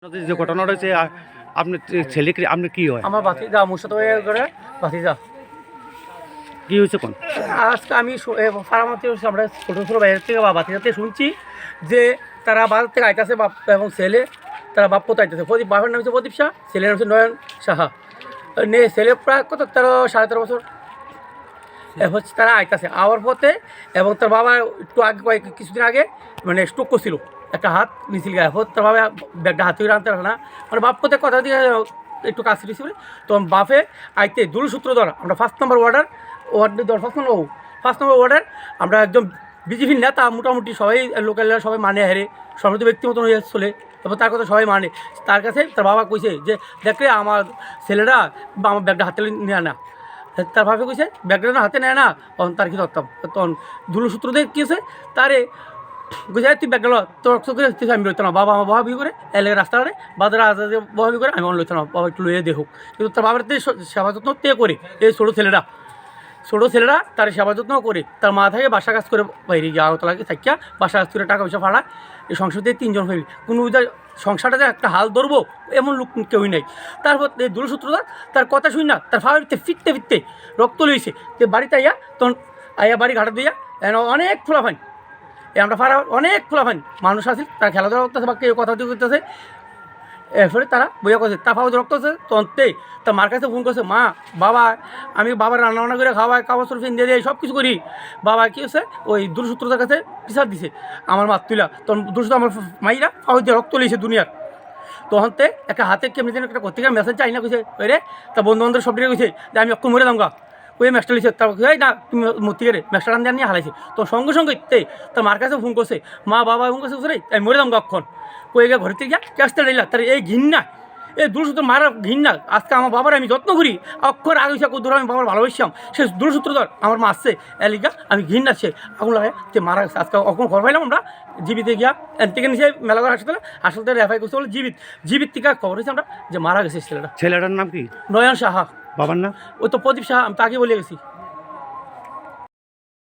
যে ঘটনাটা হয়েছে আপনার ছেলেকে আপনি কি হয়? আমার ভাতিজা মুর্শিদ করে ভাতিজা। কি হয়েছে কোন? আজকে আমি ফার্মাতে আমরা ছোটো ছোটো বাইরের থেকে বা ভাতিজাতে শুনছি যে তারা বাজার থেকে আইতেছে বাপ এবং ছেলে, তারা বাপ পোতা আইতেছে। বাপের নাম হচ্ছে প্রদীপ শাহ, ছেলের নাম হচ্ছে নয়ন সাহা। ছেলে প্রায় কত 13-13.5 বছর হচ্ছে। তারা আইতেছে আওয়ার পথে এবং তার বাবা একটু আগে কিছুদিন আগে মানে স্ট্রোক করছিল, একটা হাত মিছিল গায়ে হোক, তার বাবা ব্যাগটা হাতে আনতে পারে না, মানে বাপ পথে কথা দিয়ে একটু কাজ দিয়েছি বলে তো বাপে আইতে দূরসূত্র ধরা আমরা 1 নম্বর ফার্স্ট নম্বর ওয়ার্ডার আমরা একদম বিজেপির নেতা মোটামুটি সবাই লোকালরা সবাই মানে হেরে সমৃদ্ধ ব্যক্তি মতন হয়ে চলে এবং তার কথা সবাই মানে। তার কাছে তার বাবা কইছে যে দেখলে আমার ছেলেরা আমার ব্যাগটা হাতে নেয় না, তার ভাবে কইছে ব্যাগটা হাতে নেয় না, তখন তার কি ধরতাম তখন দূরসূত্র দিয়ে কী আছে তারে বুঝে তুই ব্যাগ গেল তোর করে আমি লইতাম না। বাবা আমার বহাবি করে এলে রাস্তাঘাটে বাজারে আজাদে বহাবি করে আমি লইতাম না, বাবা একটু লইয়ে দেখুক। কিন্তু তার বাবার সেবা যত্ন তে করে এই ছোটো ছেলেরা তার সেবা যত্ন করে তার মা থাকে বাসা কাজ করে বাইরে গিয়ে আগতলাকে থাকিয়া বাসা কাজ করে টাকা পয়সা ফাড়ায়। এই সংসার দিয়ে 3 জন ফ্যামিলি, কোনো সংসারটাতে একটা হাল ধরবো এমন লোক কেউই নেই। তারপর এই দূরসূত্রতা তার কথা শুনি না, তার ফাড়া ফিরতে রক্ত লইছে তে বাড়িতে আইয়া তখন আইয়া বাড়ি ঘাটা দিয়া অনেক খোলা ফাইন আমরা ফাড়া অনেক খোলা ফাইন মানুষ আছে, তারা খেলাধুলা করতেছে বা কেউ কথা করতেছে। এরপরে তারা বইয়া করছে তার ফাওয়া রক্ত আছে তন্তে তার মার কাছে ফোন করছে, মা বাবা আমি বাবার রান্না করে খাওয়াই কাপড় চোপড় ফিন দিয়ে সব কিছু করি। বাবা কী হচ্ছে ওই দূরসূত্রতার কাছে বিচার দিছে আমার মাত তুলা, তখন দূরসূত্র আমার মাইরা ফাওয়া দিয়ে রক্ত লিয়েছে দুনিয়ার। তখনতে একটা হাতে কেমনি যেন একটা পত্রিকার মেসেজ চাই না কইছে ওই রে তা বন্ধু বান্ধব সব দিকে কইছে যে আমি অক্ষর মরে দামগা ওই ম্যাচটা লিখছে। তার না তুমি মতিকে ম্যাচটা রান নিয়ে হারাইছে, তো সঙ্গে সঙ্গে তার মার কাছে ফোন করছে, মা বাবা ফোন করছে রে আমি মরে দামগা অক্ষণ কই গিয়ে ঘরের থেকে গিয়া ক্যাশটা নিলা। তার এই ঘিন্না এই দূরসূত্র মারা ঘিন্না আজকে আমার বাবার আমি যত্ন করি অক্ষর আগে দূর আমি বাবার ভালোবাসতাম সে দূরসূত্র ধর আমার মা আসছে এলিগা আমি ঘিন্না সে আগুন লাগায় যে মারা গেছে। আজকে অখন ঘর পাইলাম আমরা জীবিতে গিয়া থেকে নিচে মেলাঘর হাসপাতালে রেফাই করতে বলে জীবিত থেকে খবর হয়েছে আমরা যে মারা গেছে ছেলেটার নাম কি? নয়ন সাহা। বাবার নাম? ওই তো প্রদীপ সাহা, আমি তাকে বলে গেছি।